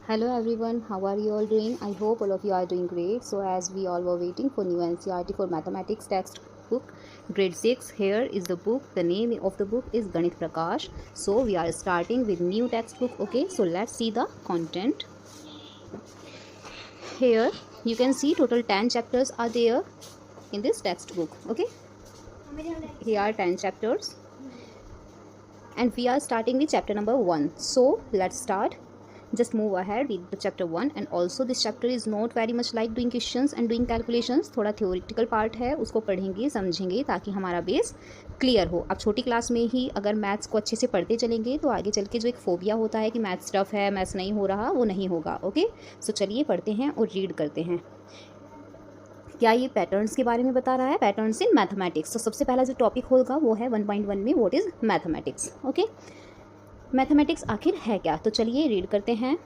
Hello everyone, how are you all doing? I hope all of you are doing great. So as we all were waiting for new NCERT for mathematics textbook grade 6, here is the book. The name of the book is Ganit Prakash. So we are starting with new textbook. Okay, so let's see the content. Here you can see total 10 chapters are there in this textbook. Okay, here are 10 chapters and we are starting with chapter number 1. So let's start. Just move ahead with the chapter 1 and also this chapter is not very much like doing questions and doing calculations. थोड़ा theoretical part है, उसको पढ़ेंगे समझेंगे ताकि हमारा base clear हो. आप छोटी क्लास में ही अगर मैथ्स को अच्छे से पढ़ते चलेंगे तो आगे चल के जो एक फोबिया होता है कि मैथ्स टफ है, मैथ्स नहीं हो रहा, वो नहीं होगा. ओके, सो चलिए पढ़ते हैं और रीड करते हैं. क्या ये पैटर्न्स के बारे में बता रहा है, पैटर्न्स इन मैथमेटिक्स. तो सबसे पहला जो टॉपिक होगा वो है 1.1 में what is mathematics. Okay, mathematics आखिर है क्या, तो चलिए रीड करते हैं.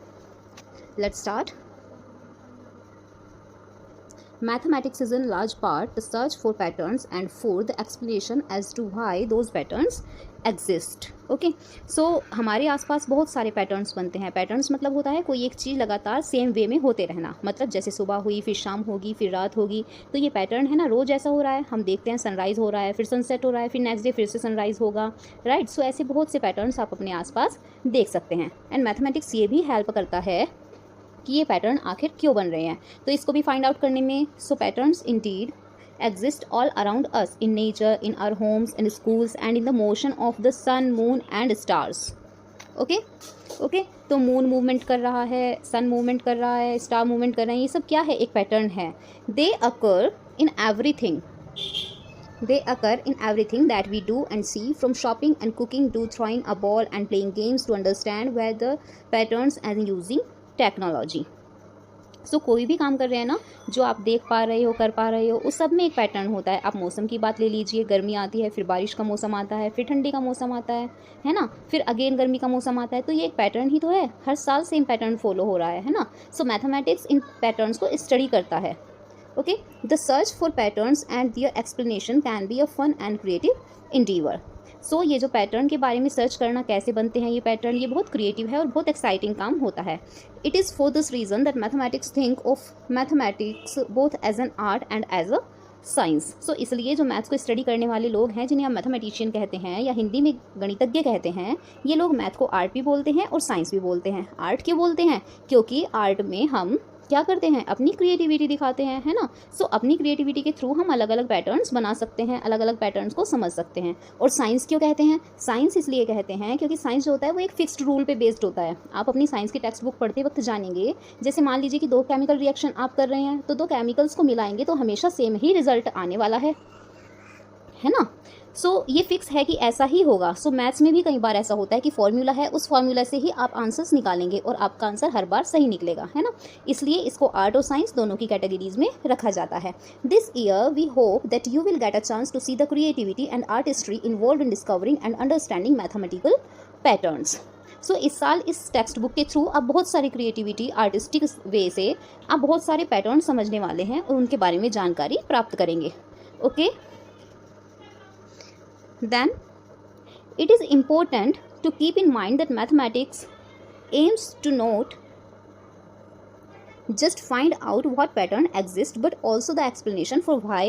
Let's start. Mathematics is in large part the search for patterns and for the explanation as to why those patterns exist. Okay, so हमारे आसपास बहुत सारे पैटर्न्स बनते हैं. पैटर्न्स मतलब होता है कोई एक चीज़ लगातार सेम वे में होते रहना. मतलब जैसे सुबह हुई, फिर शाम होगी, फिर रात होगी, तो ये पैटर्न है ना, रोज़ ऐसा हो रहा है. हम देखते हैं सनराइज़ हो रहा है, फिर सनसेट हो रहा है, फिर नेक्स्ट डे फिर से सनराइज़ होगा, राइट. सो ऐसे बहुत से पैटर्न्स आप अपने आसपास देख सकते हैं. एंड मैथमेटिक्स ये भी हेल्प करता है कि ये पैटर्न आखिर क्यों बन रहे हैं, तो इसको भी फाइंड आउट करने में. So patterns indeed exist all around us in nature, in our homes, in schools and in the motion of the sun, moon and stars. Okay, तो मून मूवमेंट कर रहा है, सन मूवमेंट कर रहा है, स्टार मूवमेंट कर रहे हैं, ये सब क्या है, एक पैटर्न है. They occur in everything that we do and see, from shopping and cooking to throwing a ball and playing games, to understand where the patterns and using technology. सो कोई भी काम कर रहे हैं ना, जो आप देख पा रहे हो, कर पा रहे हो, उस सब में एक पैटर्न होता है. आप मौसम की बात ले लीजिए, गर्मी आती है, फिर बारिश का मौसम आता है, फिर ठंडी का मौसम आता है ना, फिर अगेन गर्मी का मौसम आता है, तो ये एक पैटर्न ही तो है. हर साल सेम पैटर्न फॉलो हो रहा है ना. सो मैथमेटिक्स इन पैटर्न्स को स्टडी करता है. Okay, the search for patterns and their explanation can be a fun and creative endeavour. So ये जो पैटर्न के बारे में सर्च करना, कैसे बनते हैं ये पैटर्न, ये बहुत क्रिएटिव है और बहुत एक्साइटिंग काम होता है. It is for this reason that mathematics think of mathematics both as an art and as a science. So इसलिए जो मैथ्स को स्टडी करने वाले लोग हैं, जिन्हें हम मैथमेटिशियन कहते हैं या हिंदी में गणितज्ञ कहते हैं, ये लोग मैथ को आर्ट भी बोलते हैं और साइंस भी बोलते हैं. आर्ट क्यों बोलते हैं, क्योंकि आर्ट में हम क्या करते हैं, अपनी क्रिएटिविटी दिखाते हैं, है ना. सो अपनी क्रिएटिविटी के थ्रू हम अलग अलग पैटर्न्स बना सकते हैं, अलग अलग पैटर्न्स को समझ सकते हैं. और साइंस क्यों कहते हैं, साइंस इसलिए कहते हैं क्योंकि साइंस जो होता है वो एक फिक्स्ड रूल पे बेस्ड होता है. आप अपनी साइंस की टेक्स्ट बुक पढ़ते वक्त जानेंगे, जैसे मान लीजिए कि 2 केमिकल रिएक्शन आप कर रहे हैं, तो 2 केमिकल्स को मिलाएंगे तो हमेशा सेम ही रिजल्ट आने वाला है ना. सो ये फिक्स है कि ऐसा ही होगा. सो मैथ्स में भी कई बार ऐसा होता है कि फॉर्मूला है, उस फॉर्मूला से ही आप आंसर्स निकालेंगे और आपका आंसर हर बार सही निकलेगा, है ना. इसलिए इसको आर्ट और साइंस दोनों की कैटेगरीज में रखा जाता है. This year we hope that you will get a chance to see the creativity and artistry involve in discovering and understanding mathematical patterns. So इस साल इस टेक्स्ट बुक के थ्रू आप बहुत सारी क्रिएटिविटी, आर्टिस्टिक वे से आप बहुत सारे पैटर्न समझने वाले हैं और उनके बारे में जानकारी प्राप्त करेंगे. Okay, then it is important to keep in mind that mathematics aims to not just find out what pattern exists but also the explanation for why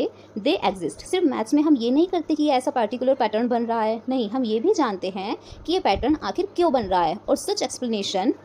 they exist. सिर्फ मैथ्स में हम ये नहीं करते कि ऐसा पर्टिकुलर पैटर्न बन रहा है, नहीं, हम ये भी जानते हैं कि ये पैटर्न आखिर क्यों बन रहा है. और such explanation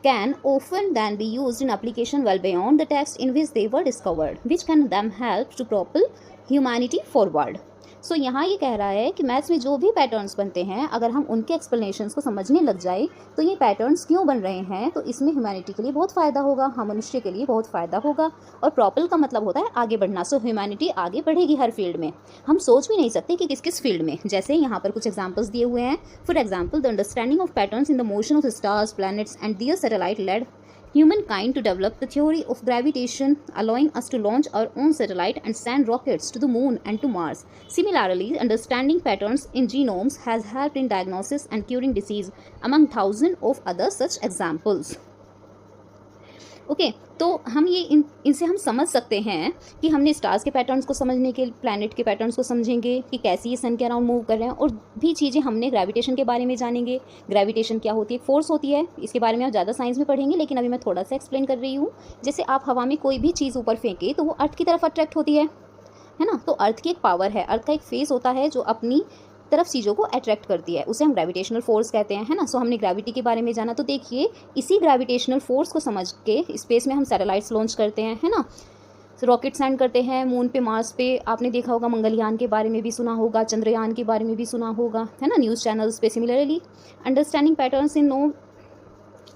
can often then be used in application well beyond the text in which they were discovered, which can then help to propel humanity forward. सो यहाँ ये कह रहा है कि मैथ्स में जो भी पैटर्न्स बनते हैं, अगर हम उनके एक्सप्लेनेशंस को समझने लग जाए तो ये पैटर्न्स क्यों बन रहे हैं, तो इसमें ह्यूमैनिटी के लिए बहुत फ़ायदा होगा, हम मनुष्य के लिए बहुत फ़ायदा होगा. और प्रॉपल का मतलब होता है आगे बढ़ना. सो ह्यूमैनिटी आगे बढ़ेगी हर फील्ड में. हम सोच भी नहीं सकते कि किस किस फील्ड में. जैसे यहाँ पर कुछ एग्जाम्पल्स दिए हुए हैं. For example, the understanding of patterns in the motion of stars, planets and their satellite led humankind to develop the theory of gravitation, allowing us to launch our own satellite and send rockets to the moon and to Mars. Similarly, understanding patterns in genomes has helped in diagnosis and curing disease, among thousands of other such examples. Okay, तो हम ये इनसे हम समझ सकते हैं कि हमने स्टार्स के पैटर्न्स को समझने के, प्लैनेट के पैटर्न्स को समझेंगे कि कैसे ये सन के अराउंड मूव कर रहे हैं, और भी चीज़ें हमने ग्रेविटेशन के बारे में जानेंगे। ग्रेविटेशन क्या होती है, फोर्स होती है, इसके बारे में आप ज़्यादा साइंस में पढ़ेंगे, लेकिन अभी मैं थोड़ा सा एक्सप्लेन कर रही हूँ। जैसे आप हवा में कोई भी चीज़ ऊपर फेंके तो वो अर्थ की तरफ अट्रैक्ट होती है ना। तो अर्थ की एक पावर है, अर्थ का एक फेस होता है जो अपनी तरफ चीज़ों को अट्रैक्ट करती है, उसे हम ग्रेविटेशनल फोर्स कहते हैं, है ना। सो हमने ग्रेविटी के बारे में जाना। तो देखिए, इसी ग्रेविटेशनल फोर्स को समझ के स्पेस में हम सैटेलाइट्स लॉन्च करते हैं, है ना, रॉकेट सेंड करते हैं मून पे, मार्स पे। आपने देखा होगा, मंगलयान के बारे में भी सुना होगा, चंद्रयान के बारे में भी सुना होगा, है ना, न्यूज़ चैनल्स पे। Similarly, understanding patterns in no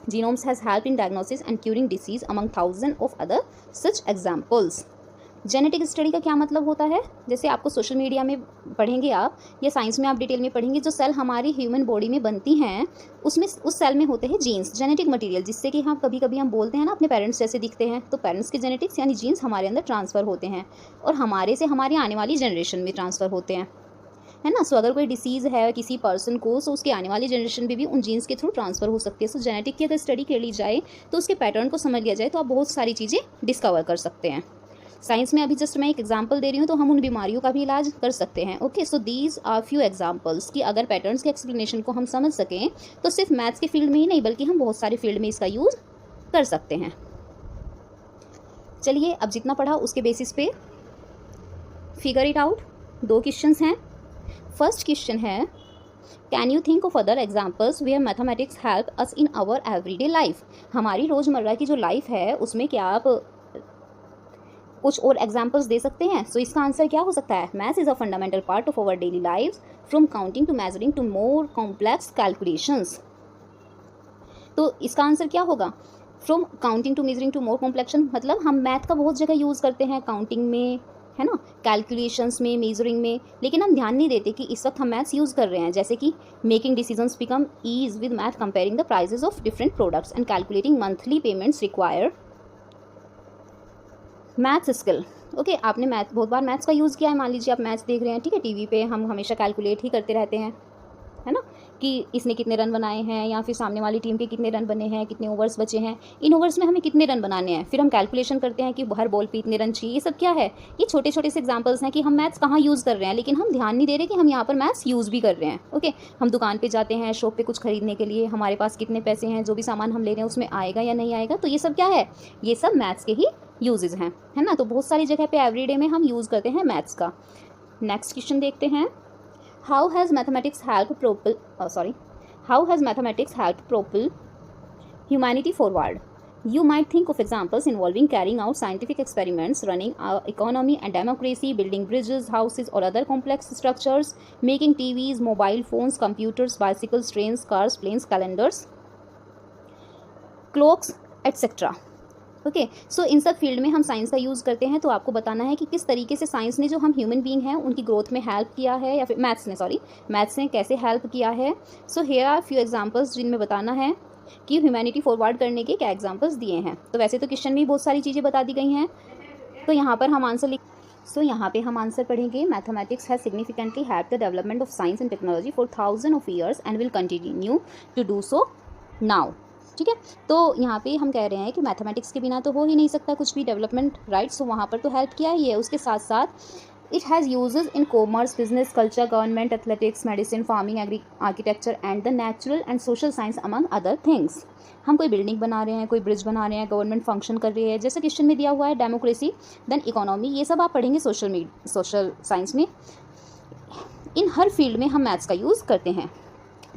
genomes has helped in diagnosis and curing disease among thousands of other such examples. Genetic study का क्या मतलब होता है, जैसे आपको सोशल मीडिया में पढ़ेंगे आप, या साइंस में आप डिटेल में पढ़ेंगे, जो सेल हमारी ह्यूमन बॉडी में बनती हैं उसमें उस सेल में होते हैं जीन्स, जेनेटिक मटेरियल, जिससे कि हम कभी हम बोलते हैं ना अपने पेरेंट्स जैसे दिखते हैं। तो पेरेंट्स के जेनेटिक्स यानी जीन्स हमारे अंदर ट्रांसफ़र होते हैं और हमारे से हमारी आने वाली जनरेशन में ट्रांसफ़र होते हैं, है ना। सो अगर कोई डिसीज़ है किसी पर्सन को, सो उसके आने वाली जनरेशन में भी उन जीन्स के थ्रू ट्रांसफ़र हो सकती है। सो जेनेटिक की अगर स्टडी कर ली जाए तो उसके पैटर्न को समझ लिया जाए तो आप बहुत सारी चीज़ें डिस्कवर कर सकते हैं। साइंस में अभी जस्ट मैं एक एग्जांपल दे रही हूँ, तो हम उन बीमारियों का भी इलाज कर सकते हैं। Okay, so these are few examples कि अगर पैटर्न्स के एक्सप्लेनेशन को हम समझ सकें तो सिर्फ मैथ्स के फील्ड में ही नहीं बल्कि हम बहुत सारे फील्ड में इसका यूज़ कर सकते हैं। चलिए, अब जितना पढ़ा उसके बेसिस पे फिगर इट आउट। 2 क्वेश्चंस हैं। फर्स्ट क्वेश्चन है, can you think of other examples where mathematics help us in our everyday life. हमारी रोज़मर्रा की जो लाइफ है उसमें क्या आप कुछ और एग्जाम्पल्स दे सकते हैं। सो इसका आंसर क्या हो सकता है, maths is a fundamental part of our daily life from counting to measuring to more complex calculations. तो इसका आंसर क्या होगा, from counting to measuring to more complexion, मतलब हम मैथ का बहुत जगह यूज़ करते हैं, काउंटिंग में, है ना, कैलकुलेशंस में, मेजरिंग में, लेकिन हम ध्यान नहीं देते कि इस वक्त हम मैथ्स यूज़ कर रहे हैं। जैसे कि making decisions become easy with math, comparing the prices of different products and calculating monthly payments require maths skill. Okay, आपने बहुत बार मैथ्स का यूज़ किया है। मान लीजिए आप मैथ्स देख रहे हैं, ठीक है, टीवी पे हम हमेशा कैलकुलेट ही करते रहते हैं, है ना, कि इसने कितने रन बनाए हैं, या फिर सामने वाली टीम के कितने रन बने हैं, कितने ओवर्स बचे हैं, इन ओवर्स में हमें कितने रन बनाने हैं, फिर हम कैलकुलेशन करते हैं कि हर बॉल पे इतने रन चाहिए। ये सब क्या है, ये छोटे छोटे से एग्जांपल्स हैं कि हम मैथ्स कहाँ यूज़ कर रहे हैं, लेकिन हम ध्यान नहीं दे रहे कि हम यहाँ पर मैथ्स यूज़ भी कर रहे हैं। ओके, हम दुकान पर जाते हैं, शॉप पर कुछ खरीदने के लिए, हमारे पास कितने पैसे हैं, जो भी सामान हम ले रहे हैं उसमें आएगा या नहीं आएगा, तो ये सब क्या है, ये सब मैथ्स के ही यूजेज हैं, है ना। तो बहुत सारी जगह पे एवरीडे में हम यूज़ करते हैं मैथ्स का। नेक्स्ट क्वेश्चन देखते हैं, how has mathematics help propel humanity forward. You might think of examples involving carrying out scientific experiments, running our economy and democracy, building bridges, houses or other complex structures, making TVs, mobile phones, computers, bicycles, trains, cars, planes, calendars, clocks, etc. Okay, so इन सब field में हम science का use करते हैं। तो आपको बताना है कि किस तरीके से साइंस ने जो हम ह्यूमन बीइंग हैं उनकी ग्रोथ में हेल्प किया है, या फिर मैथ्स ने कैसे हेल्प किया है। So here are few examples जिनमें बताना है कि ह्यूमैनिटी फॉरवर्ड करने के क्या एग्जांपल्स दिए हैं। तो वैसे तो क्वेश्चन में बहुत सारी चीज़ें बता दी गई हैं, तो यहाँ पर हम आंसर पढ़ेंगे, mathematics has significantly help the development of science and technology for thousand of years and will continue to do so now. ठीक है, तो यहाँ पे हम कह रहे हैं कि मैथमेटिक्स के बिना तो हो ही नहीं सकता कुछ भी डेवलपमेंट, राइट। सो वहाँ पर तो हेल्प किया ही है, उसके साथ साथ it has uses in commerce, business, culture, government, athletics, medicine, farming, architecture and the natural and social science among other things. हम कोई बिल्डिंग बना रहे हैं, कोई ब्रिज बना रहे हैं, गवर्नमेंट फंक्शन कर रही है, जैसे क्वेश्चन में दिया हुआ है, डेमोक्रेसी, देन इकोनॉमी, ये सब आप पढ़ेंगे सोशल साइंस में। इन हर फील्ड में हम मैथ्स का यूज़ करते हैं।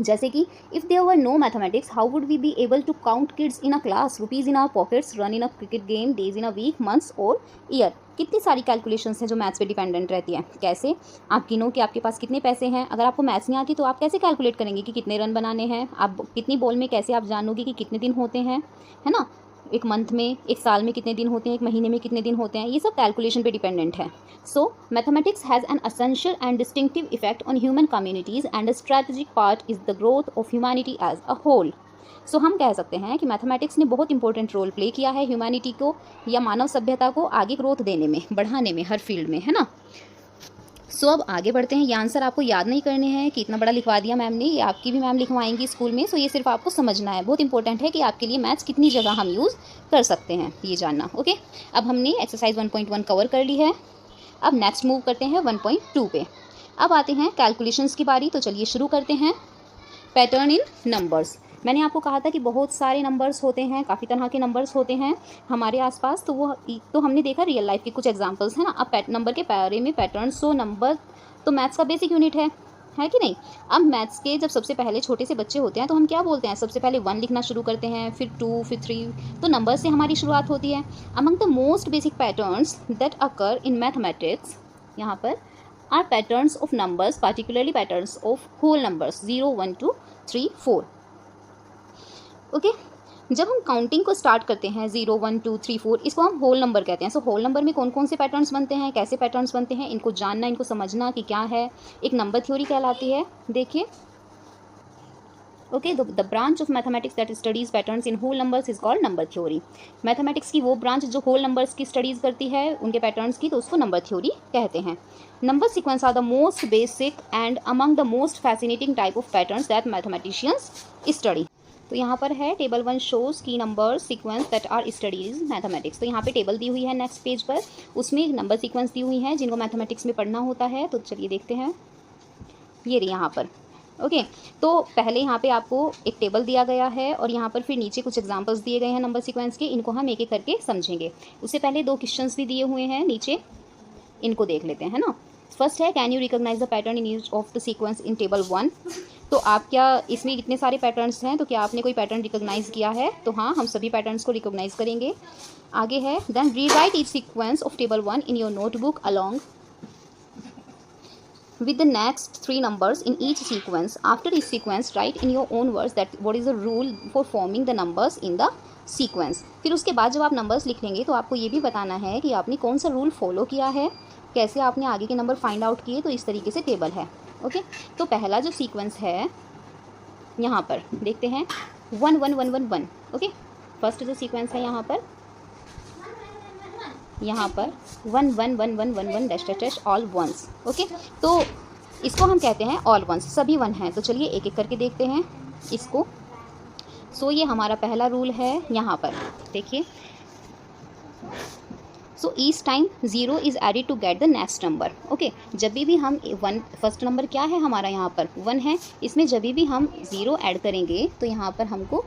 जैसे कि if there were no mathematics how would we be able to count kids in a class, rupees in our pockets, run in a cricket game, days in a week, months और year. कितनी सारी calculations हैं जो maths पे dependent रहती हैं। कैसे आप गिनो कि आपके पास कितने पैसे हैं, अगर आपको मैथ्स नहीं आती तो आप कैसे कैलकुलेट करेंगे कि कितने रन बनाने हैं, आप कितनी बॉल में कैसे आप जानोगे कि कितने दिन होते हैं, है ना, एक मंथ में, एक साल में कितने दिन होते हैं, एक महीने में कितने दिन होते हैं, ये सब कैलकुलेशन पे डिपेंडेंट है। So mathematics has an essential and distinctive effect on human communities and a strategic part is the growth of humanity as a whole. So हम कह सकते हैं कि मैथमेटिक्स ने बहुत इंपॉर्टेंट रोल प्ले किया है ह्यूमैनिटी को या मानव सभ्यता को आगे ग्रोथ देने में, बढ़ाने में, हर फील्ड में, है ना। सो अब आगे बढ़ते हैं। ये आंसर आपको याद नहीं करने हैं कि इतना बड़ा लिखवा दिया मैम ने, ये आपकी भी मैम लिखवाएंगी स्कूल में। सो ये सिर्फ आपको समझना है, बहुत इंपॉर्टेंट है कि आपके लिए मैथ्स कितनी जगह हम यूज़ कर सकते हैं, ये जानना। ओके, अब हमने एक्सरसाइज 1.1 कवर कर ली है। अब नेक्स्ट मूव करते हैं 1.2 पे। अब आते हैं कैलकुलेशंस की बारी। तो चलिए शुरू करते हैं। Pattern in numbers. मैंने आपको कहा था कि बहुत सारे नंबर्स होते हैं, काफ़ी तरह के नंबर्स होते हैं हमारे आसपास। तो हमने देखा रियल लाइफ के कुछ एग्जांपल्स हैं ना। अब नंबर के बारे में पैटर्न, सो नंबर तो मैथ्स का बेसिक यूनिट है कि नहीं। अब मैथ्स के जब सबसे पहले छोटे से बच्चे होते हैं तो हम क्या बोलते हैं, सबसे पहले 1 लिखना शुरू करते हैं, फिर 2, फिर 3, तो नंबर से हमारी शुरुआत होती है। Among the most basic patterns that occur in mathematics, यहाँ पर are patterns of numbers, particularly patterns of whole numbers 0, 1, 2, 3, 4। Okay, जब हम काउंटिंग को स्टार्ट करते हैं 0, 1, 2, 3, 4, इसको हम होल नंबर कहते हैं। सो होल नंबर में कौन कौन से पैटर्न्स बनते हैं, कैसे पैटर्न्स बनते हैं, इनको जानना, इनको समझना कि क्या है, एक नंबर थ्योरी कहलाती है। देखिए, okay, the branch of mathematics that studies patterns in whole numbers is called number theory. Mathematics की वो ब्रांच जो होल नंबर्स की स्टडीज करती है, उनके पैटर्न्स की, तो उसको नंबर थ्योरी कहते हैं। Number sequence are the most basic and among the most fascinating type of patterns that mathematicians study. तो यहाँ पर है टेबल 1 शोज की number sequence that are studies mathematics. तो यहाँ पे टेबल दी हुई है नेक्स्ट पेज पर, उसमें नंबर सीक्वेंस दी हुई है जिनको मैथमेटिक्स में पढ़ना होता है। तो चलिए देखते हैं, ये रही यहाँ पर। ओके, तो पहले यहाँ पे आपको एक टेबल दिया गया है और यहाँ पर फिर नीचे कुछ एग्जांपल्स दिए गए हैं नंबर सीक्वेंस के, इनको हम एक एक करके समझेंगे। उससे पहले 2 क्वेश्चंस भी दिए हुए हैं नीचे, इनको देख लेते हैं ना। फर्स्ट है, can you recognize the pattern in use of the sequence in table 1। तो आप क्या, इसमें इतने सारे पैटर्न्स हैं, तो क्या आपने कोई पैटर्न रिकॉग्नाइज किया है? तो हाँ, हम सभी पैटर्न्स को रिकॉग्नाइज करेंगे। आगे है, then rewrite each sequence of table 1 in your notebook along with the next 3 numbers in each sequence. After each sequence, write in your own words that what is the rule for forming the numbers in the sequence. फिर उसके बाद जब आप numbers लिखेंगे तो आपको ये भी बताना है कि आपने कौन सा रूल फॉलो किया है, कैसे आपने आगे के नंबर फाइंड आउट किए। तो इस तरीके से टेबल है। ओके, तो पहला जो सीक्वेंस है यहाँ पर देखते हैं 1 1 1 1 1। ओके, फर्स्ट जो सीक्वेंस है यहाँ पर 1 1 1 1 1 1 dash dash dash all ones. Okay, तो इसको हम कहते हैं ऑल वंस, सभी 1 हैं। तो चलिए एक एक करके देखते हैं इसको। सो ये हमारा पहला रूल है यहाँ पर, देखिए। So each time 0 is added to get the next number. Okay, जब भी हम 1, फर्स्ट नंबर क्या है हमारा यहाँ पर 1 है, इसमें जब भी हम 0 ऐड करेंगे तो यहाँ पर हमको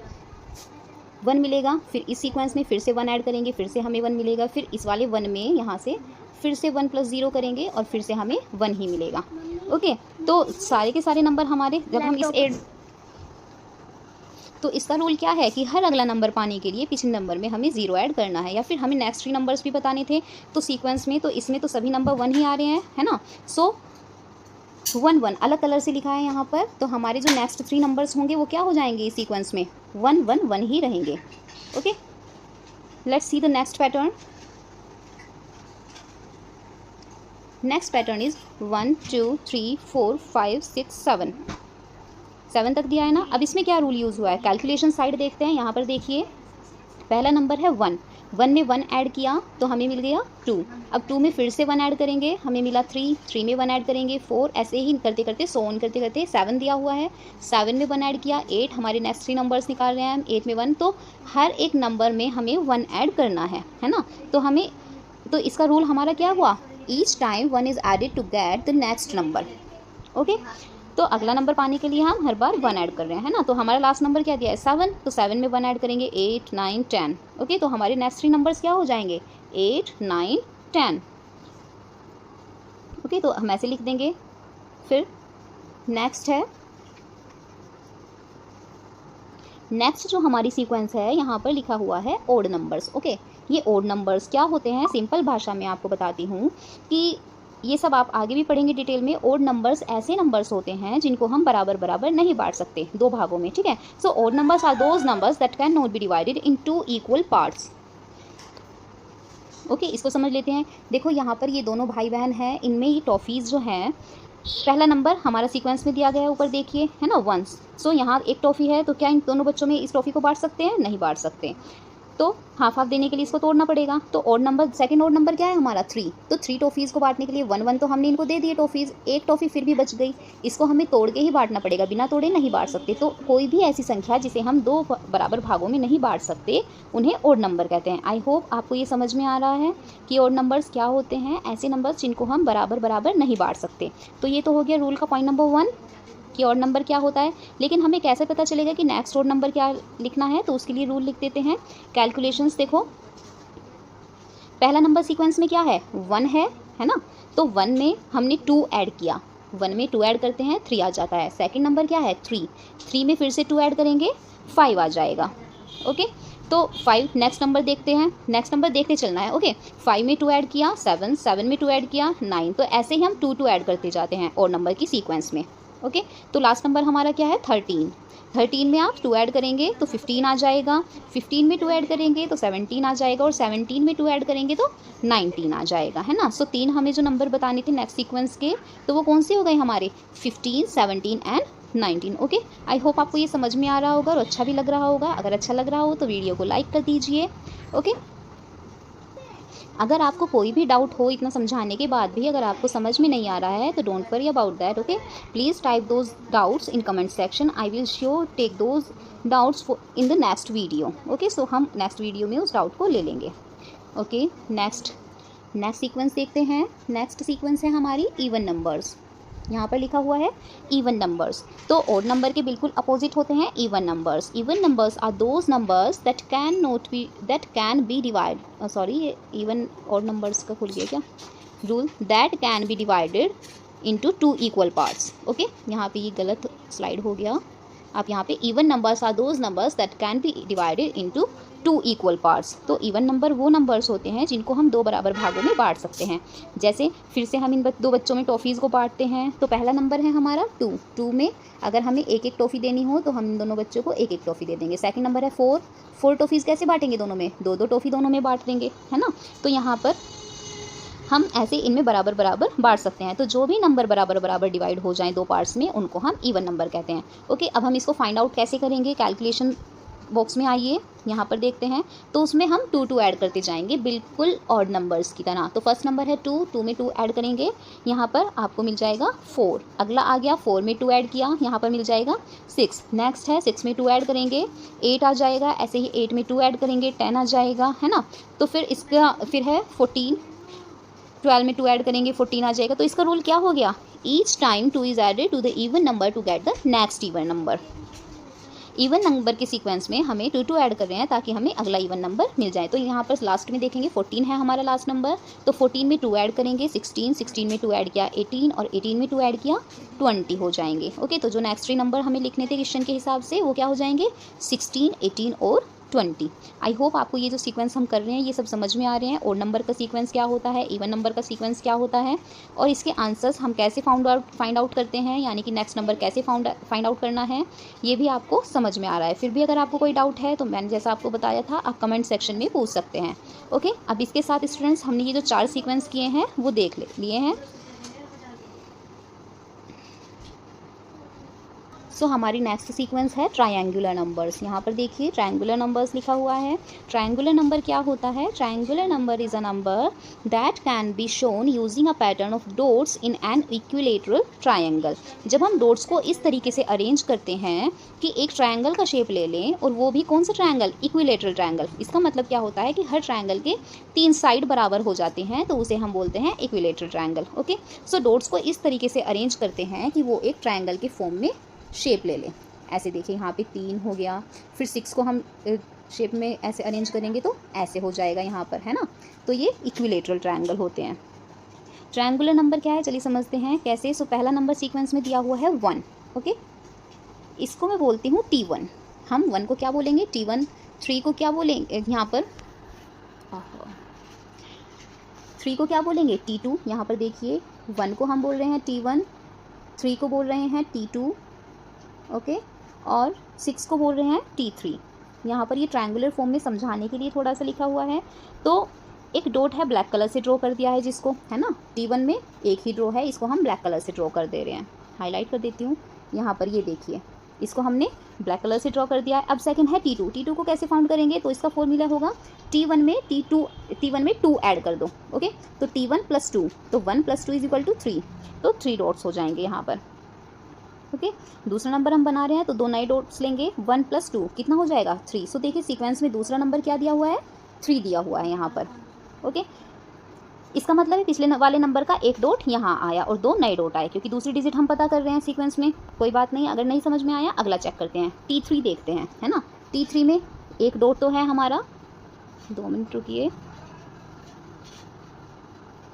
1 मिलेगा। फिर इस सीक्वेंस में फिर से 1 ऐड करेंगे, फिर से हमें 1 मिलेगा। फिर इस वाले 1 में यहाँ से फिर से 1 + 0 करेंगे और फिर से हमें 1 ही मिलेगा। ओके, तो सारे के सारे नंबर हमारे, जब हम इस ऐड, तो इसका रूल क्या है कि हर अगला नंबर पाने के लिए पिछले नंबर में हमें 0 ऐड करना है, या फिर हमें नेक्स्ट 3 नंबर्स भी बताने थे तो सीक्वेंस में, तो इसमें तो सभी नंबर 1 ही आ रहे हैं, है ना। सो 1 1 अलग कलर से लिखा है यहाँ पर, तो हमारे जो नेक्स्ट 3 नंबर्स होंगे वो क्या हो जाएंगे इस सीक्वेंस में 1 1 1 ही रहेंगे। Okay, let's see the next pattern. Next pattern is 1 2 3 4 5 6 7 तक दिया है ना। अब इसमें क्या रूल यूज़ हुआ है, कैलकुलेशन साइड देखते हैं। यहाँ पर देखिए, पहला नंबर है 1 में 1 ऐड किया तो हमें मिल गया 2। अब 2 में फिर से 1 ऐड करेंगे, हमें मिला 3 में 1 ऐड करेंगे 4, ऐसे ही करते करते सोन करते करते 7 दिया हुआ है, 7 में 1 ऐड किया 8, हमारे नेक्स्ट 3 नंबर्स निकाल रहे हैं हम, 8 में 1, तो हर एक नंबर में हमें 1 ऐड करना है ना। तो इसका रूल हमारा क्या हुआ, each time 1 is added to get the next number. Okay, तो अगला नंबर पाने के लिए हम हर बार 1 ऐड कर रहे हैं ना। तो हमारा लास्ट नंबर क्या दिया है 7, तो 7 में 1 ऐड करेंगे 8 9 10। ओके, तो हमारे नेक्स्ट 3 नंबर्स क्या हो जाएंगे 8 9 10। ओके, तो हम ऐसे लिख देंगे। फिर नेक्स्ट है, नेक्स्ट जो हमारी सीक्वेंस है यहाँ पर लिखा हुआ है ओड नंबर्स। ओके, ये ओड नंबर्स क्या होते हैं, सिंपल भाषा में आपको बताती हूँ कि ये सब आप आगे भी पढ़ेंगे डिटेल में। ओड नंबर्स ऐसे नंबर्स होते हैं जिनको हम बराबर बराबर नहीं बांट सकते 2 भागों में, ठीक है। So odd numbers are those numbers that can not be divided in 2 equal parts. Okay, इसको समझ लेते हैं। देखो यहाँ पर ये दोनों भाई बहन हैं, इनमें ये टॉफ़ीज़ जो हैं, पहला नंबर हमारा सीक्वेंस में दिया गया है ऊपर देखिए, है ना 1। सो यहाँ एक टॉफ़ी है, तो क्या इन दोनों बच्चों में इस टॉफ़ी को बांट सकते हैं, नहीं बांट सकते। तो हाफ हाफ देने के लिए इसको तोड़ना पड़ेगा। तो odd number, second odd number क्या है हमारा 3, तो 3 टॉफ़ीज़ को बांटने के लिए 1 1 तो हमने इनको दे दिए टॉफ़ीज़, एक टॉफ़ी फिर भी बच गई, इसको हमें तोड़ के ही बांटना पड़ेगा, बिना तोड़े नहीं बांट सकते। तो कोई भी ऐसी संख्या जिसे हम 2 बराबर भागों में नहीं बांट सकते उन्हें ऑड नंबर कहते हैं। आई होप आपको ये समझ में आ रहा है कि ऑड नंबर्स क्या होते हैं, ऐसे नंबर्स जिनको हम बराबर बराबर नहीं बांट सकते। तो ये तो हो गया रूल का पॉइंट नंबर 1 कि ऑड नंबर क्या होता है। लेकिन हमें कैसे पता चलेगा कि नेक्स्ट ऑड नंबर क्या लिखना है, तो उसके लिए रूल लिख देते हैं। कैलकुलेशंस देखो, पहला नंबर सीक्वेंस में क्या है 1 है ना, तो 1 में हमने 2 ऐड किया, 1 में 2 ऐड करते हैं 3 आ जाता है। सेकंड नंबर क्या है 3 में फिर से 2 ऐड करेंगे 5 आ जाएगा। ओके, तो 5 नेक्स्ट नंबर देखते हैं, नेक्स्ट नंबर देखते चलना है। ओके, 5 में 2 ऐड किया 7 में 2 ऐड किया 9, तो ऐसे ही हम 2 ऐड करते जाते हैं और नंबर की सीक्वेंस में। ओके, तो लास्ट नंबर हमारा क्या है 13 में आप 2 ऐड करेंगे तो 15 आ जाएगा, 15 में 2 ऐड करेंगे तो 17 आ जाएगा, और 17 में 2 ऐड करेंगे तो 19 आ जाएगा, है ना। सो 3 हमें जो नंबर बताने थे नेक्स्ट सीक्वेंस के, तो वो कौन से हो गए हमारे 15, 17 एंड 19। ओके, आई होप आपको ये समझ में आ रहा होगा और अच्छा भी लग रहा होगा। अगर अच्छा लग रहा हो तो वीडियो को लाइक कर दीजिए। ओके, अगर आपको कोई भी डाउट हो इतना समझाने के बाद भी अगर आपको समझ में नहीं आ रहा है तो don't worry about that. Okay, please type those doubts in comment section, I will sure take those doubts in the next video. Okay, so हम नेक्स्ट वीडियो में उस डाउट को ले लेंगे। ओके, नेक्स्ट सीक्वेंस देखते हैं। नेक्स्ट सीक्वेंस है हमारी इवन नंबर्स। यहाँ पर लिखा हुआ है इवन नंबर्स, तो ऑड नंबर के बिल्कुल अपोजिट होते हैं even numbers. Even numbers are those numbers that can be divide, sorry even odd numbers का खुल गया क्या rule, that can be divided into 2 equal parts. Okay, यहाँ पे ये गलत स्लाइड हो गया। आप यहाँ पे even numbers are those numbers that can be divided into 2 equal parts. तो इवन नंबर वो नंबर्स होते हैं जिनको हम 2 बराबर भागों में बांट सकते हैं। जैसे फिर से हम इन 2 बच्चों में टॉफ़ीज़ को बांटते हैं, तो पहला नंबर है हमारा 2 में अगर हमें एक टॉफ़ी देनी हो तो हम इन दोनों बच्चों को एक टॉफ़ी दे देंगे। सेकंड नंबर है 4 टॉफ़ीज़ कैसे बांटेंगे दोनों में, 2 टॉफ़ी दोनों में बांट देंगे, है ना। तो यहाँ पर हम ऐसे इनमें बराबर बराबर बांट सकते हैं। तो जो भी नंबर बराबर बराबर डिवाइड हो जाएं 2 पार्ट्स में उनको हम इवन नंबर कहते हैं। ओके, अब हम इसको फाइंड आउट कैसे करेंगे, कैलकुलेशन बॉक्स में आइए, यहाँ पर देखते हैं। तो उसमें हम 2 ऐड करते जाएंगे बिल्कुल ऑड नंबर्स की तरह। तो फर्स्ट नंबर है 2 में 2 ऐड करेंगे, यहाँ पर आपको मिल जाएगा 4। अगला आ गया 4 में 2 ऐड किया, यहाँ पर मिल जाएगा 6। नेक्स्ट है 6 में 2 ऐड करेंगे 8 आ जाएगा, ऐसे ही 8 में 2 ऐड करेंगे 10 आ जाएगा, है ना। तो फिर इसका फिर है 14, 12 में 2 ऐड करेंगे 14 आ जाएगा। तो इसका रूल क्या हो गया, each time 2 is added to the even number to get the next even number. Even number के सीक्वेंस में हमें 2 ऐड कर रहे हैं ताकि हमें अगला इवन नंबर मिल जाए। तो यहाँ पर लास्ट में देखेंगे 14 है हमारा लास्ट नंबर, तो 14 में 2 ऐड करेंगे 16 में 2 ऐड किया 18, और 18 में 2 ऐड किया 20 हो जाएंगे। ओके, तो जो नेक्स्ट 3 नंबर हमें लिखने थे क्वेश्चन के हिसाब से वो क्या हो जाएंगे 16, 18 और 20। आई होप आपको ये जो सीक्वेंस हम कर रहे हैं ये सब समझ में आ रहे हैं। ऑड नंबर का सीक्वेंस क्या होता है, इवन नंबर का सीक्वेंस क्या होता है, और इसके आंसर्स हम कैसे फाइंड आउट करते हैं, यानी कि नेक्स्ट नंबर कैसे फाइंड आउट करना है, ये भी आपको समझ में आ रहा है। फिर भी अगर आपको कोई डाउट है तो मैंने जैसा आपको बताया था आप कमेंट सेक्शन में पूछ सकते हैं। ओके, अब इसके साथ स्टूडेंट्स हमने ये जो 4 सीक्वेंस किए हैं वो देख लिए हैं। सो हमारी नेक्स्ट सीक्वेंस है ट्रायंगुलर नंबर्स। यहाँ पर देखिए ट्रायंगुलर नंबर्स लिखा हुआ है। ट्रायंगुलर नंबर क्या होता है, triangular number is a number that can be shown using a pattern of dots in an equilateral triangle. जब हम डॉट्स को इस तरीके से अरेंज करते हैं कि एक ट्रायंगल का शेप ले लें, और वो भी कौन सा ट्रायंगल, इक्विलेटरल ट्रायंगल। इसका मतलब क्या होता है कि हर ट्रायंगल के 3 साइड बराबर हो जाते हैं, तो उसे हम बोलते हैं इक्विलेटरल ट्रायंगल। ओके, सो डॉट्स को इस तरीके से अरेंज करते हैं कि वो एक ट्रायंगल के फॉर्म में शेप ले लें। ऐसे देखिए यहाँ पे 3 हो गया, फिर 6 को हम शेप में ऐसे अरेंज करेंगे तो ऐसे हो जाएगा यहाँ पर, है ना। तो ये इक्विलेटरल ट्रायंगल होते हैं। ट्रायंगुलर नंबर क्या है, चलिए समझते हैं कैसे। सो पहला नंबर सीक्वेंस में दिया हुआ है 1। ओके, इसको मैं बोलती हूँ T1। हम 1 को क्या बोलेंगे T1, 3 को क्या बोलेंगे, यहाँ पर 3 को क्या बोलेंगे T2। यहाँ पर देखिए 1 को हम बोल रहे हैं T1, 3 को बोल रहे हैं T2, ओके, और 6 को बोल रहे हैं T3। यहाँ पर ये ट्रायंगुलर फॉर्म में समझाने के लिए थोड़ा सा लिखा हुआ है। तो एक डॉट है, ब्लैक कलर से ड्रॉ कर दिया है जिसको, है ना। T1 में एक ही ड्रॉ है, इसको हम ब्लैक कलर से ड्रॉ कर दे रहे हैं। हाईलाइट कर देती हूँ यहाँ पर, ये देखिए इसको हमने ब्लैक कलर से ड्रॉ कर दिया है। अब सेकंड है T2। T2 को कैसे फाउंड करेंगे, तो इसका फॉर्मूला होगा T1 में 2 ऐड कर दो। ओके, तो T1 + 2, तो 1 + 2 = 3, तो 3 डॉट्स हो जाएंगे यहाँ पर। ओके, दूसरा नंबर हम बना रहे हैं तो 2 नए डॉट्स लेंगे। 1 + 2 कितना हो जाएगा 3। सो देखिए सीक्वेंस में दूसरा नंबर क्या दिया हुआ है, 3 दिया हुआ है यहाँ पर। ओके, इसका मतलब है पिछले वाले नंबर का एक डॉट यहाँ आया और 2 नए डॉट आए, क्योंकि दूसरी डिजिट हम पता कर रहे हैं सीक्वेंस में। कोई बात नहीं, अगर नहीं समझ में आया अगला चेक करते हैं। T3 देखते हैं, है ना। T3 में एक डॉट तो है हमारा, 2 मिनट रुकिए,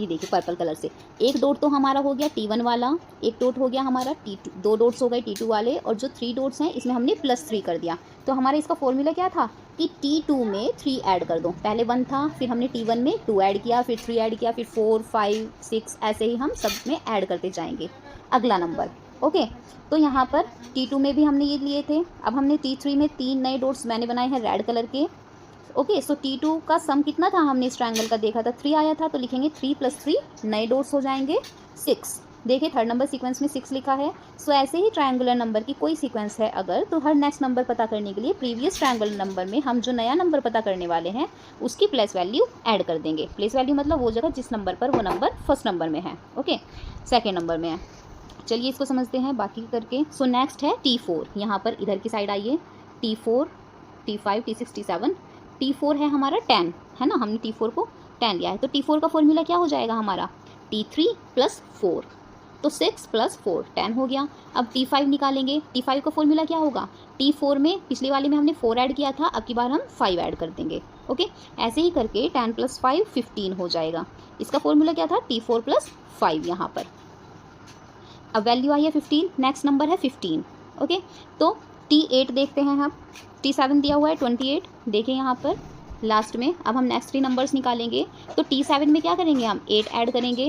ये देखिए पर्पल कलर से एक डॉट तो हमारा हो गया T1 वाला, एक डॉट हो गया हमारा T2, 2 डॉट्स हो गए T2 वाले, और जो 3 डॉट्स हैं इसमें हमने +3 कर दिया। तो हमारा इसका फॉर्मूला क्या था कि T2 में 3 ऐड कर दो। पहले 1 था, फिर हमने T1 में 2 ऐड किया, फिर 3 ऐड किया, फिर 4, 5, 6, ऐसे ही हम सब में ऐड करते जाएंगे अगला नंबर। ओके, तो यहाँ पर T2 में भी हमने ये लिए थे। अब हमने T3 में 3 नए डॉट्स मैंने बनाए हैं रेड कलर के। ओके, सो T2 का सम कितना था, हमने इस ट्रायंगल का देखा था 3 आया था, तो लिखेंगे 3 + 3 नए डॉट्स हो जाएंगे 6। देखिए थर्ड नंबर सीक्वेंस में 6 लिखा है। सो ऐसे ही ट्रायंगुलर नंबर की कोई सीक्वेंस है अगर, तो हर नेक्स्ट नंबर पता करने के लिए प्रीवियस ट्रायंगुलर नंबर में हम जो नया नंबर पता करने वाले हैं उसकी प्लेस वैल्यू ऐड कर देंगे। प्लेस वैल्यू मतलब वो जगह जिस नंबर पर वो नंबर फर्स्ट नंबर में है। ओके, सेकेंड नंबर में है। चलिए इसको समझते हैं बाकी करके। सो नेक्स्ट है T4। यहाँ पर इधर की साइड आइए, T4, T5, T6, T7। T4 है हमारा 10, है ना, हमने T4 को 10 लिया है। तो T4 का फॉर्मूला क्या हो जाएगा हमारा, T3 + 4, तो 6 + 4 10 हो गया। अब T5 निकालेंगे। T5 का फॉर्मूला क्या होगा, T4 में पिछली वाली में हमने 4 ऐड किया था, अब की बार हम 5 ऐड कर देंगे। ओके, ऐसे ही करके 10 + 5 15 हो जाएगा। इसका फॉर्मूला क्या था, T4 + 5 यहाँ पर। अब वैल्यू आई है 15, नेक्स्ट नंबर है 15। ओके, तो T8 देखते हैं हम। T7 दिया हुआ है 28, देखिए यहाँ पर लास्ट में। अब हम नेक्स्ट 3 नंबर्स निकालेंगे। तो T7 में क्या करेंगे, हम 8 ऐड करेंगे,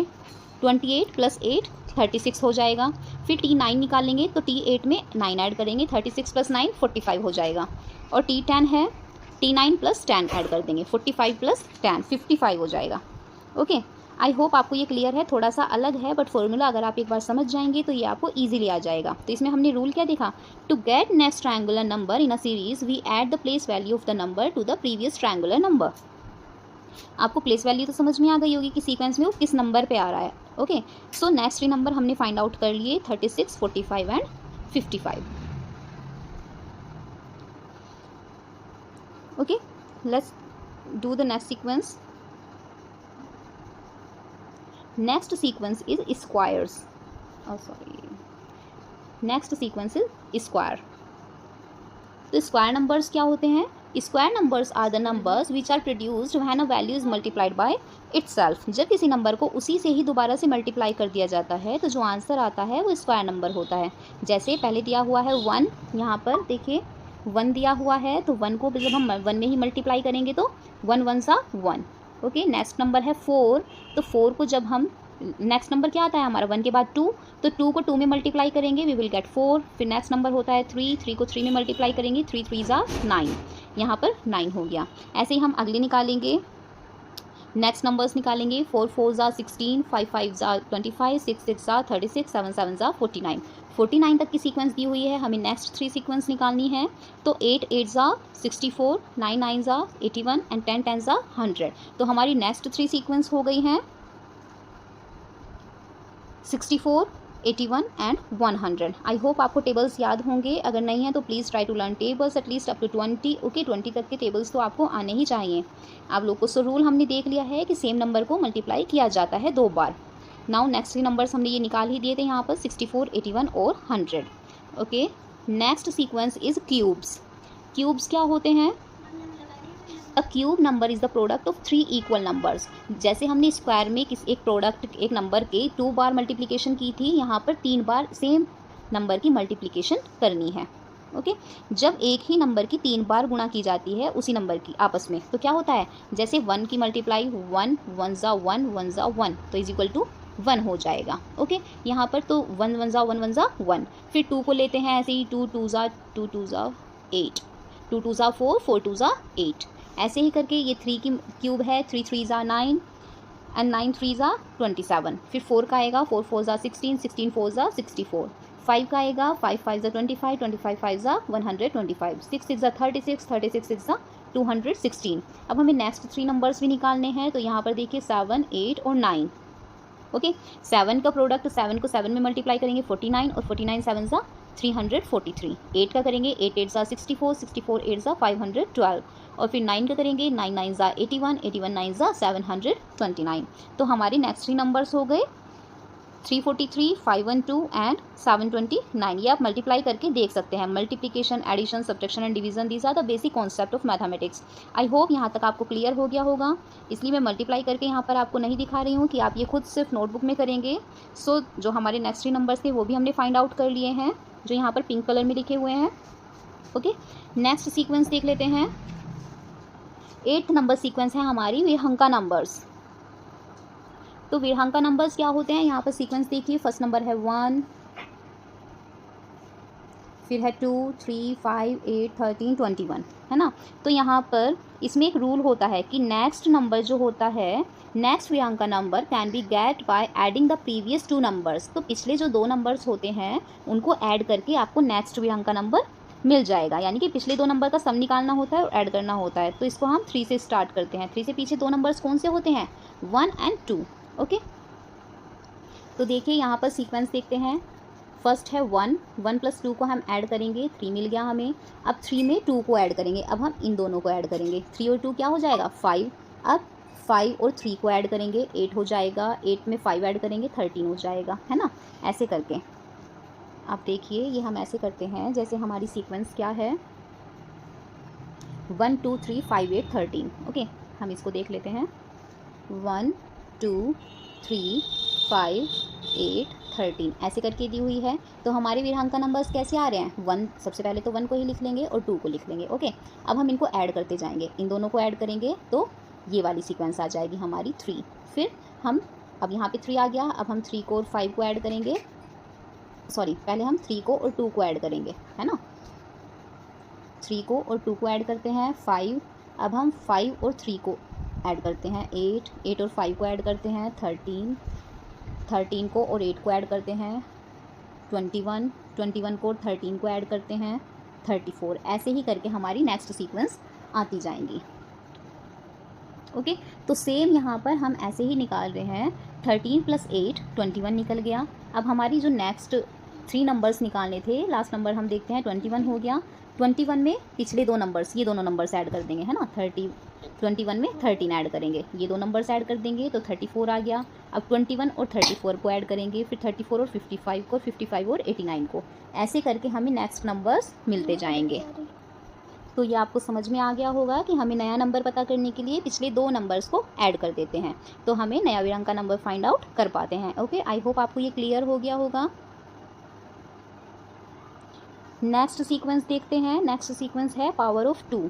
28 + 8 36 हो जाएगा। फिर T9 निकालेंगे, तो T8 में 9 ऐड करेंगे, 36 + 9 45 हो जाएगा। और T10 है, T9 + 10 ऐड कर देंगे, 45 + 10 55 हो जाएगा। ओके, आई होप आपको ये क्लियर है। थोड़ा सा अलग है बट फॉर्मूला अगर आप एक बार समझ जाएंगे तो ये आपको इजीली आ जाएगा। तो इसमें हमने रूल क्या देखा, to get next triangular number in a series we add the place value of the number to the previous triangular number. आपको प्लेस वैल्यू तो समझ में आ गई होगी कि सीक्वेंस में वो किस नंबर पे आ रहा है। ओके, सो नेक्स्ट 3 नंबर हमने फाइंड आउट कर लिए, 36, 45 and 55। Okay, let's do the next sequence. Next sequence is squares. Oh sorry. Next sequence is square. तो स्क्वायर नंबर्स क्या होते हैं, square numbers are the numbers which are produced when a value is multiplied by itself. जब किसी number को उसी से ही दोबारा से मल्टीप्लाई कर दिया जाता है तो जो आंसर आता है वो स्क्वायर नंबर होता है। जैसे पहले दिया हुआ है 1, यहाँ पर देखिए 1 दिया हुआ है, तो 1 को जब हम 1 में ही मल्टीप्लाई करेंगे तो 1 1 सा 1। ओके, नेक्स्ट नंबर है 4, तो 4 को जब हम, नेक्स्ट नंबर क्या आता है हमारा 1 के बाद 2, तो 2 को 2 में मल्टीप्लाई करेंगे, वी विल गेट 4। फिर नेक्स्ट नंबर होता है 3, 3 को 3 में मल्टीप्लाई करेंगे, 3 3 ज़ा 9, यहाँ पर 9 हो गया। ऐसे ही हम अगले निकालेंगे, नेक्स्ट नंबर्स निकालेंगे, 4 4 ज़ा 16, 5 5 ज़ा 25, 6 6 ज़ा 36, 7 7 ज़ा 49। 49 तक की सीक्वेंस दी हुई है, हमें नेक्स्ट 3 सीक्वेंस निकालनी है। तो 8 8 ज़ा 64, 9 9 ज़ा 81 एंड 10 10 ज़ा 100। तो हमारी नेक्स्ट 3 सीक्वेंस हो गई हैं 64, 81 एंड 100। आई होप आपको टेबल्स याद होंगे, अगर नहीं है तो please try to learn tables at least up to 20। Okay, 20 तक के टेबल्स तो आपको आने ही चाहिए आप लोग को। सो रूल हमने देख लिया है कि सेम नंबर को मल्टीप्लाई किया जाता है 2 बार। नाउ नेक्स्ट 3 नंबर्स हमने ये निकाल ही दिए थे यहाँ पर, 64, 81 और 100। Okay, next sequence is cubes. Cubes क्या होते हैं, अ cube number is the product of 3 equal numbers. जैसे हमने स्क्वायर में एक नंबर के 2 बार मल्टीप्लिकेशन की थी, यहाँ पर 3 बार सेम नंबर की मल्टीप्लिकेशन करनी है। ओके, जब एक ही नंबर की 3 बार गुणा की जाती है उसी नंबर की आपस में, तो क्या होता है, जैसे 1 की मल्टीप्लाई 1 1 ज़ा 1 1 ज़ा 1, तो इज इक्वल टू 1 हो जाएगा। ओके, यहाँ पर तो 1 1 ज़ा 1 1 ज़ा 1। फिर 2 को लेते हैं ऐसे ही, 2 2 ज़ा 2 2 ज़ा 8, 2 2 ज़ा 4 4 2 ज़ा 8। ऐसे ही करके ये 3 की क्यूब है, 3 3 ज़ा 9 एंड 9 3 ज़ा 27। फिर 4 का आएगा, 4 4 ज़ा 16, 16 4 ज़ा 64। 5 का आएगा 5 5 ज़ा 25, 25 5 ज़ा 125, 6 6 ज़ा 36, 36 6 ज़ा 216। अब हमें नेक्स्ट 3 नंबर्स भी निकालने हैं, तो यहाँ पर देखिए 7 8 और 9। ओके, 7 का प्रोडक्ट 7 को 7 में मल्टीप्लाई करेंगे 49, और 49 7 ज़ा 343। 8 का करेंगे 8 8 ज़ा 64, 64 8 ज़ा 512, और फिर 9 का करेंगे 9 9 ज़ा 81, 81 9 ज़ा 729। तो हमारे नेक्स्ट 3 नंबर्स हो गए 343, 512 एंड 729। ये आप मल्टीप्लाई करके देख सकते हैं। Multiplication, addition, subtraction and division, these are the basic concept of mathematics. I hope यहाँ तक आपको क्लियर हो गया होगा, इसलिए मैं मल्टीप्लाई करके यहाँ पर आपको नहीं दिखा रही हूँ कि आप ये खुद सिर्फ नोटबुक में करेंगे। सो जो हमारे नेक्स्ट 3 नंबर्स थे वो भी हमने फाइंड आउट कर लिए हैं, जो यहाँ पर पिंक कलर में लिखे हुए हैं। ओके, नेक्स्ट सीक्वेंस देख लेते हैं। 8th नंबर सीक्वेंस है हमारी विहंका नंबर्स। तो विहंका नंबर्स क्या होते हैं, यहाँ पर सीक्वेंस देखिए। फर्स्ट नंबर है 1, फिर है 2 3 5 8 13 21, है ना। तो यहाँ पर इसमें एक रूल होता है कि नेक्स्ट नंबर जो होता है, नेक्स्ट विहंका number can be get by adding the previous 2 numbers. तो पिछले जो 2 नंबर्स होते हैं उनको ऐड करके आपको नेक्स्ट विहंका नंबर मिल जाएगा। यानी कि पिछले 2 नंबर का सम निकालना होता है और ऐड करना होता है। तो इसको हम 3 से स्टार्ट करते हैं। 3 से पीछे 2 नंबर्स कौन से होते हैं, 1 एंड 2। ओके, तो देखिए यहाँ पर सीक्वेंस देखते हैं। फर्स्ट है 1, 1 + 2 को हम ऐड करेंगे, 3 मिल गया हमें। अब 3 में 2 को ऐड करेंगे, अब हम इन दोनों को ऐड करेंगे। 3 और 2 क्या हो जाएगा, 5। अब 5 और 3 को ऐड करेंगे, 8 हो जाएगा। 8 में 5 ऐड करेंगे, 13 हो जाएगा, है ना। ऐसे करके आप देखिए, ये हम ऐसे करते हैं जैसे हमारी सीक्वेंस क्या है, 1 2 3 5 8 13। ओके, हम इसको देख लेते हैं। 1 2 3 5 8 13 ऐसे करके दी हुई है। तो हमारे विहंका नंबर्स कैसे आ रहे हैं, 1 सबसे पहले तो 1 को ही लिख लेंगे और 2 को लिख लेंगे। ओके, अब हम इनको ऐड करते जाएंगे, इन दोनों को ऐड करेंगे तो ये वाली सीक्वेंस आ जाएगी हमारी 3। फिर हम, अब यहाँ पे 3 आ गया, अब हम 3 को और 5 को ऐड करेंगे। सॉरी, पहले हम 3 को और 2 को ऐड करेंगे, है ना। 3 को और 2 को ऐड करते हैं 5। अब हम 5 और 3 को ऐड करते हैं 8, 8 और 5 को ऐड करते हैं 13, 13 को और 8 को ऐड करते हैं 21, 21 को और 13 को ऐड करते हैं 34। ऐसे ही करके हमारी नेक्स्ट सीक्वेंस आती जाएंगी। ओके, तो सेम यहाँ पर हम ऐसे ही निकाल रहे हैं। 13 + 8 21 निकल गया। अब हमारी जो नेक्स्ट 3 नंबर्स निकालने थे, लास्ट नंबर हम देखते हैं 21 हो गया। 21 में पिछले 2 नंबर्स, ये दोनों नंबर्स ऐड कर देंगे, है ना। 21 में 13 ऐड करेंगे, ये 2 नंबर्स ऐड कर देंगे तो 34 आ गया। अब 21 और 34 को ऐड करेंगे, फिर 34 और 55 को, 55 और 89 को। ऐसे करके हमें नेक्स्ट नंबर्स मिलते जाएंगे। तो ये आपको समझ में आ गया होगा कि हमें नया नंबर पता करने के लिए पिछले 2 नंबर्स को ऐड कर देते हैं, तो हमें नया विहंका नंबर फाइंड आउट कर पाते हैं। ओके, आई होप आपको ये क्लियर हो गया होगा। नेक्स्ट सीक्वेंस देखते हैं। नेक्स्ट सीक्वेंस है पावर ऑफ 2।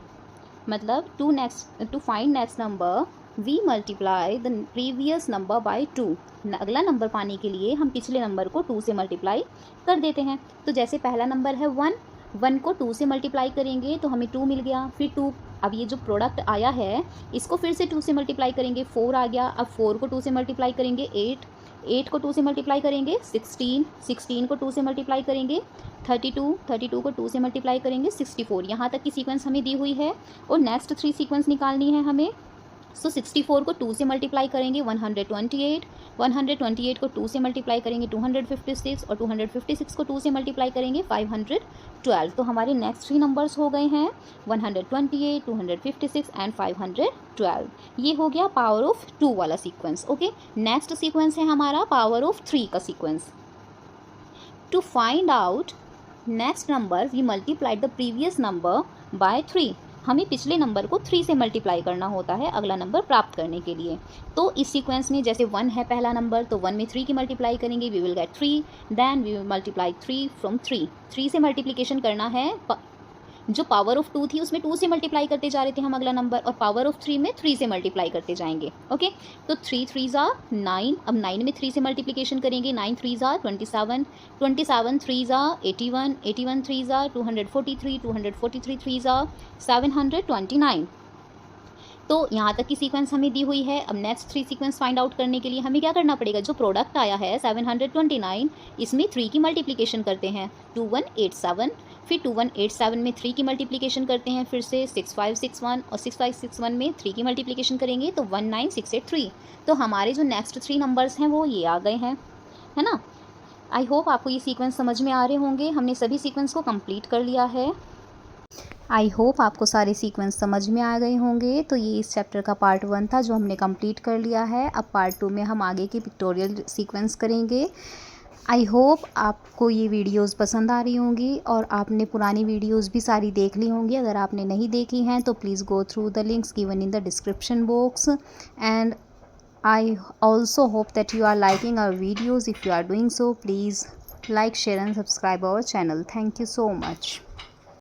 मतलब to find next number we multiply the previous number by 2। अगला नंबर पाने के लिए हम पिछले नंबर को 2 से मल्टीप्लाई कर देते हैं। तो जैसे पहला नंबर है 1, 1 को 2 से मल्टीप्लाई करेंगे तो हमें 2 मिल गया। फिर 2, अब ये जो प्रोडक्ट आया है इसको फिर से 2 से मल्टीप्लाई करेंगे, 4 आ गया। अब 4 को 2 से मल्टीप्लाई करेंगे 8, 8 को 2 से मल्टीप्लाई करेंगे 16, 16 को 2 से मल्टीप्लाई करेंगे 32, 32 को 2 से मल्टीप्लाई करेंगे 64। यहाँ तक की सीक्वेंस हमें दी हुई है और नेक्स्ट 3 सीक्वेंस निकालनी है हमें। सो 64 को 2 से मल्टीप्लाई करेंगे 128, 128 को 2 से मल्टीप्लाई करेंगे 256, और 256 को 2 से मल्टीप्लाई करेंगे 512। तो हमारे नेक्स्ट 3 नंबर्स हो गए हैं 128, 256 एंड 512। ये हो गया पावर ऑफ 2 वाला सीक्वेंस। ओके, नेक्स्ट सीक्वेंस है हमारा पावर ऑफ 3 का sequence. To find out next number we multiply the previous number by 3। हमें पिछले नंबर को 3 से मल्टीप्लाई करना होता है अगला नंबर प्राप्त करने के लिए। तो इस सीक्वेंस में जैसे 1 है पहला नंबर, तो 1 में 3 की मल्टीप्लाई करेंगे, we will get 3, then we will multiply 3 from 3। 3 से मल्टीप्लिकेशन करना है। जो पावर ऑफ 2 थी उसमें 2 से मल्टीप्लाई करते जा रहे थे हम अगला नंबर, और पावर ऑफ 3 में 3 से मल्टीप्लाई करते जाएंगे। ओके, तो 3 3 ज़ा 9। अब 9 में 3 से मल्टीप्लिकेशन करेंगे, 9 3 ज़ा 27, 27 3 ज़ा 81, 81 3 ज़ा 243, 243 3 ज़ा 729। तो यहाँ तक की सीक्वेंस हमें दी हुई है। अब नेक्स्ट 3 सीक्वेंस फाइंड आउट करने के लिए हमें क्या करना पड़ेगा, जो प्रोडक्ट आया है 729, इसमें 3 की मल्टीप्लिकेशन करते हैं 2187, फिर 2187 में 3 की मल्टीप्लिकेशन करते हैं फिर से 6561, और 6561 में 3 की मल्टीप्लिकेशन करेंगे तो 19683। तो हमारे जो नेक्स्ट 3 नंबर्स हैं वो ये आ गए हैं, है ना। आई होप आपको ये सीक्वेंस समझ में आ रहे होंगे। हमने सभी सीक्वेंस को कंप्लीट कर लिया है। आई होप आपको सारे सीक्वेंस समझ में आ गए होंगे। तो ये इस चैप्टर का पार्ट 1 था जो हमने कंप्लीट कर लिया है। अब पार्ट 2 में हम आगे की पिक्टोरियल सीक्वेंस करेंगे। आई होप आपको ये वीडियोस पसंद आ रही होंगी और आपने पुरानी वीडियोस भी सारी देख ली होंगी। अगर आपने नहीं देखी हैं तो please go through the links given in the description box, and I also hope that you are liking our videos. If you are doing so, please like, share and subscribe our channel. Thank you so much.